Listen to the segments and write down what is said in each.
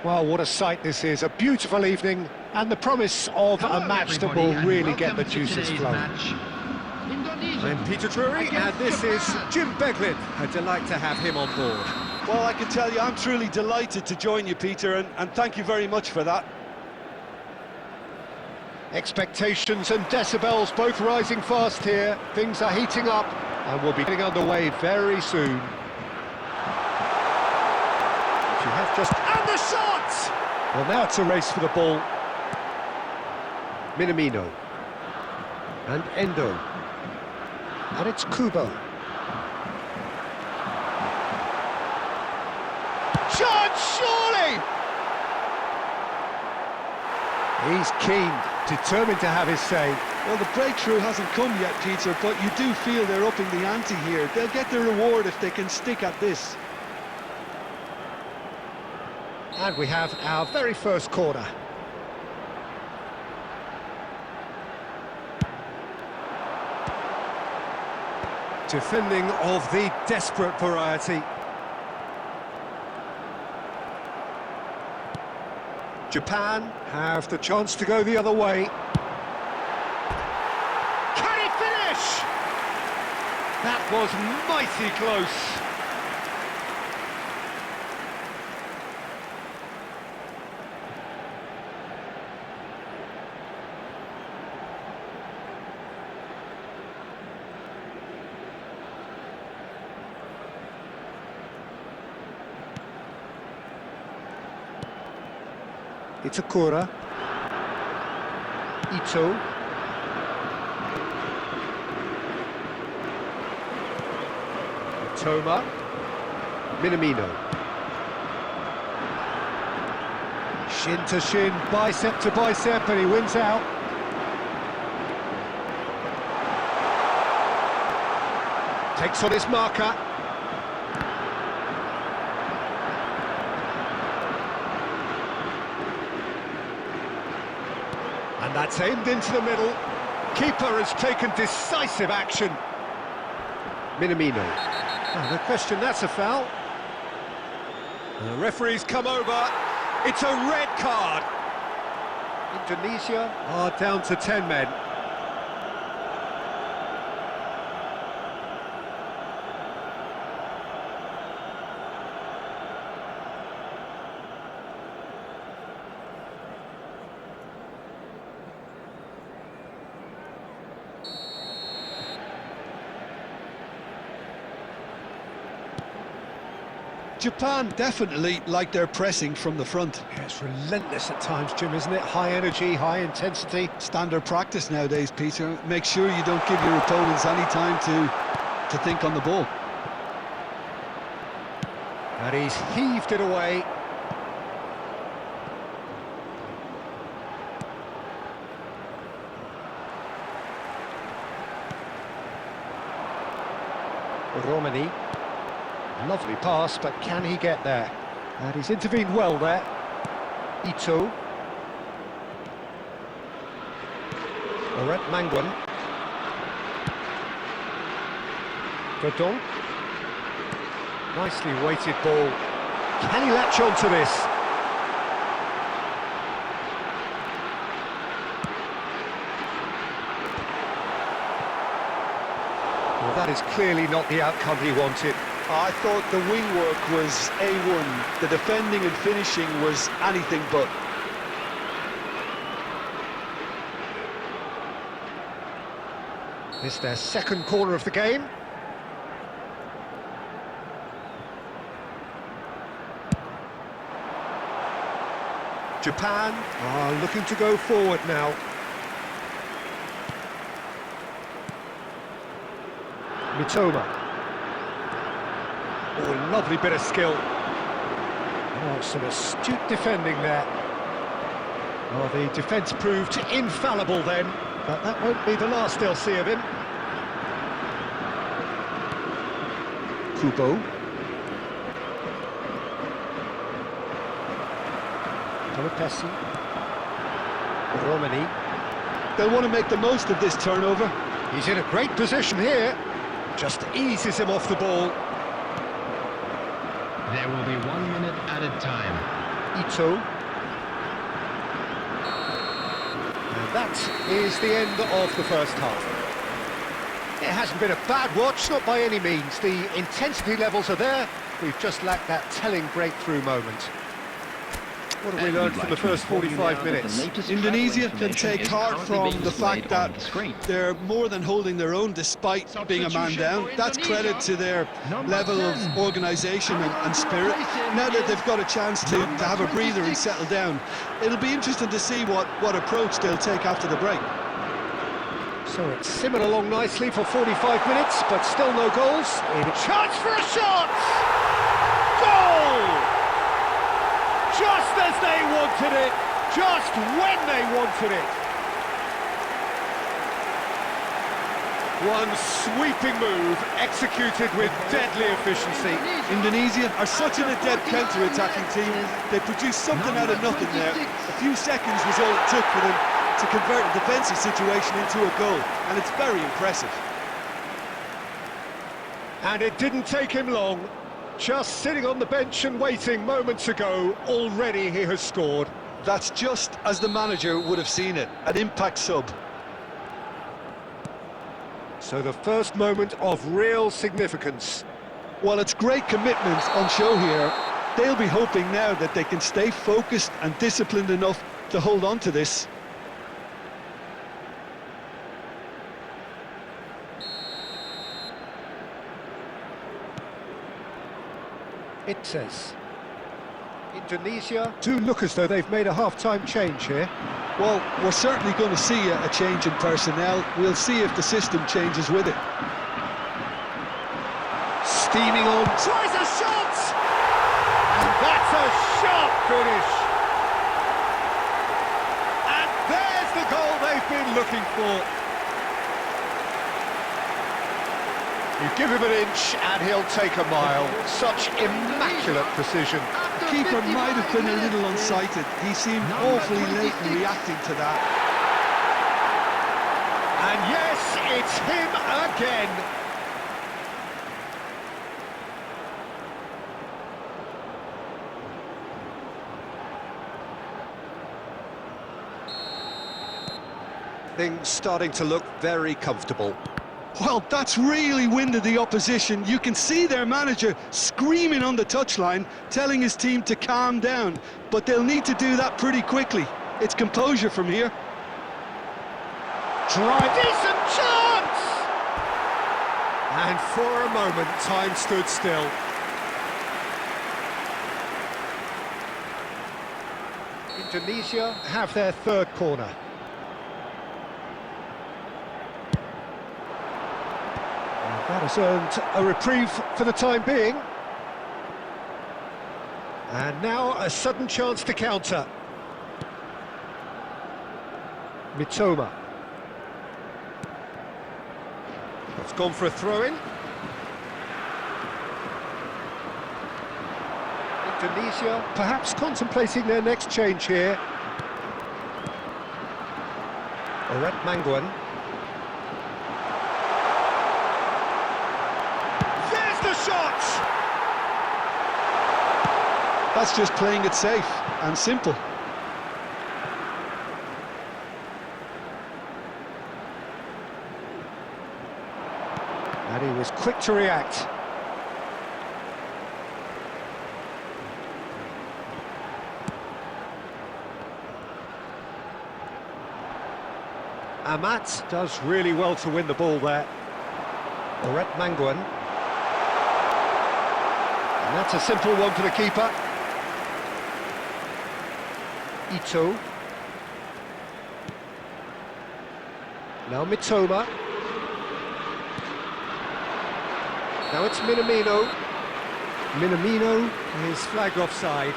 Well, what a sight this is. A beautiful evening and the promise of a match that will really get the juices flowing. I'm Peter Drury and this is Jim Beglin. A delight to have him on board. Well, I can tell you I'm truly delighted to join you, Peter, and thank you very much for that. Expectations and decibels both rising fast here. Things are heating up and we'll be getting underway very soon. If you have just... And the shot! Well, now it's a race for the ball. Minamino. And Endo. And it's Kubo. Shot, surely! He's keen, determined to have his say. Well, the breakthrough hasn't come yet, Peter, but you do feel they're upping the ante here. They'll get their reward if they can stick at this. And we have our very first corner. Defending of the desperate variety. Japan have the chance to go the other way. Can he finish? That was mighty close. Itakura, Ito, Toma, Minamino, shin to shin, bicep to bicep, and he wins out. Takes on his marker. And that's aimed into the middle. Keeper has taken decisive action. Minamino. Oh, no question, that's a foul. And the referee's come over. It's a red card. Indonesia are down to 10 men. Japan definitely like their pressing from the front. Yeah, it's relentless at times, Jim, isn't it? High energy, high intensity. Standard practice nowadays, Peter. Make sure you don't give your opponents any time to think on the ball. And he's heaved it away. Romani. Lovely pass, but can he get there? And he's intervened well there. Ito. Oret Mangwan. Verdon. Nicely weighted ball. Can he latch on to this? Well, that is clearly not the outcome he wanted. I thought the wing work was A1. The defending and finishing was anything but. This is their second corner of the game. Japan are looking to go forward now. Mitoma. Oh, lovely bit of skill. Oh, some astute defending there. Oh, the defence proved infallible then, but that won't be the last they'll see of him. Kubo. Pelopessi. Romani. They'll want to make the most of this turnover. He's in a great position here. Just eases him off the ball. There will be 1 minute added time. Ito. And that is the end of the first half. It hasn't been a bad watch, not by any means. The intensity levels are there. We've just lacked that telling breakthrough moment. What have we learned from the first 45 minutes? Indonesia can take heart from the fact that they're more than holding their own despite being a man down. That's credit to their level of organisation and spirit. Now that they've got a chance to have a breather and settle down, it'll be interesting to see what approach they'll take after the break. So it's simmered along nicely for 45 minutes, but still no goals. Chance for a shot! Goal! Just as they wanted it, just when they wanted it. One sweeping move, executed with deadly efficiency. Indonesia are such an adept counter-attacking team. They produced something out of nothing there. A few seconds was all it took for them to convert a defensive situation into a goal, and it's very impressive. And it didn't take him long. Just sitting on the bench and waiting moments ago, already he has scored. That's just as the manager would have seen it, an impact sub. So the first moment of real significance. While it's great commitment on show here, they'll be hoping now that they can stay focused and disciplined enough to hold on to this. It says Indonesia do look as though they've made a half-time change here. Well, we're certainly going to see a change in personnel. We'll see if the system changes with it. Steaming on, tries a shot! And that's a sharp finish! And there's the goal they've been looking for. You give him an inch and he'll take a mile. Such immaculate precision. The keeper might have been a little unsighted. He seemed awfully late in reacting to that. And yes, it's him again. Things starting to look very comfortable. Well, that's really winded the opposition. You can see their manager screaming on the touchline, telling his team to calm down. But they'll need to do that pretty quickly. It's composure from here. Try decent chance! And for a moment, time stood still. Indonesia have their third corner. That has earned a reprieve for the time being. And now a sudden chance to counter. Mitoma. It's gone for a throw-in. Indonesia perhaps contemplating their next change here. Oret Mangwan. Shot! That's just playing it safe and simple. And he was quick to react. Amat does really well to win the ball there. Oret Mangwan. And that's a simple one for the keeper. Ito. Now Mitoma. Now it's Minamino. Minamino is flagged offside.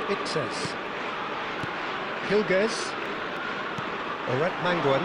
It says Hilges. Oret Mangwan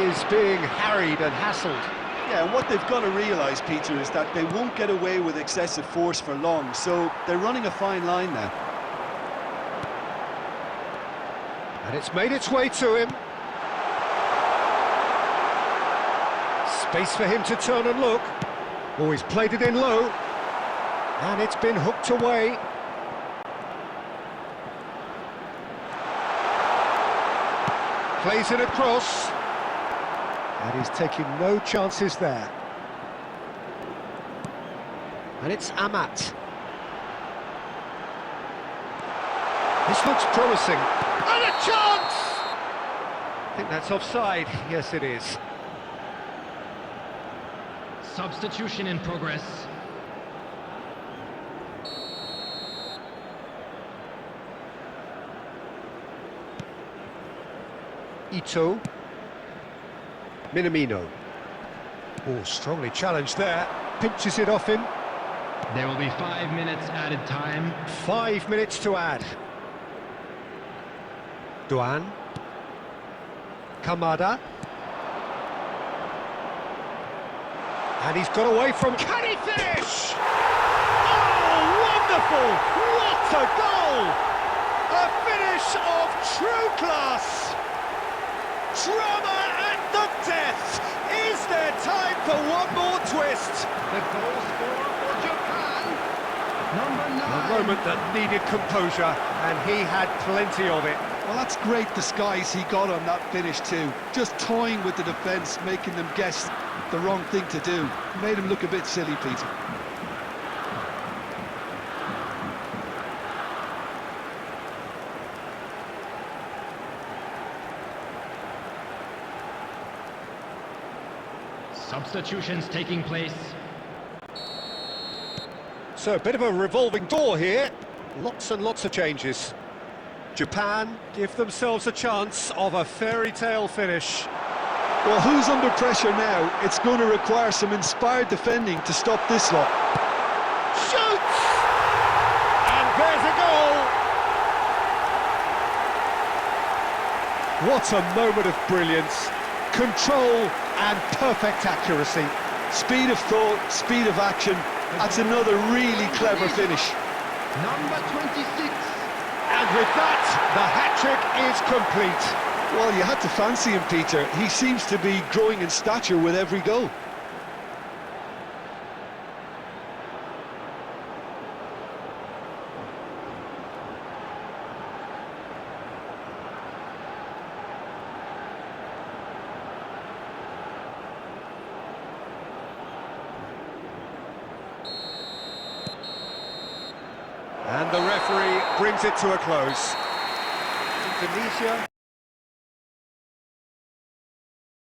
is being harried and hassled. Yeah, and what they've got to realise, Peter, is that they won't get away with excessive force for long, so they're running a fine line now. And it's made its way to him. Space for him to turn and look. Oh, he's played it in low. And it's been hooked away. Plays it across. And he's taking no chances there. And it's Amat. This looks promising. And a chance! I think that's offside. Yes, it is. Substitution in progress. Ito. Minamino. Oh, strongly challenged there. Pinches it off him. There will be 5 minutes added time. 5 minutes to add. Duan. Kamada. And he's got away from... Can he finish? Oh, wonderful! What a goal! A finish of true class! Drama at the death! Is there time for one more twist? The goal scorer for Japan, number 9. A moment that needed composure, and he had plenty of it. Well, that's great disguise he got on that finish too. Just toying with the defence, making them guess the wrong thing to do. Made him look a bit silly, Peter. Substitutions taking place. So a bit of a revolving door here. Lots and lots of changes. Japan give themselves a chance of a fairy tale finish. Well, who's under pressure now? It's going to require some inspired defending to stop this lot. Shoots! And there's a goal! What a moment of brilliance. Control and perfect accuracy. Speed of thought, speed of action. That's another really clever finish. Number 26. And with that, the hat-trick is complete. Well, you had to fancy him, Peter. He seems to be growing in stature with every goal. And the referee brings it to a close. Indonesia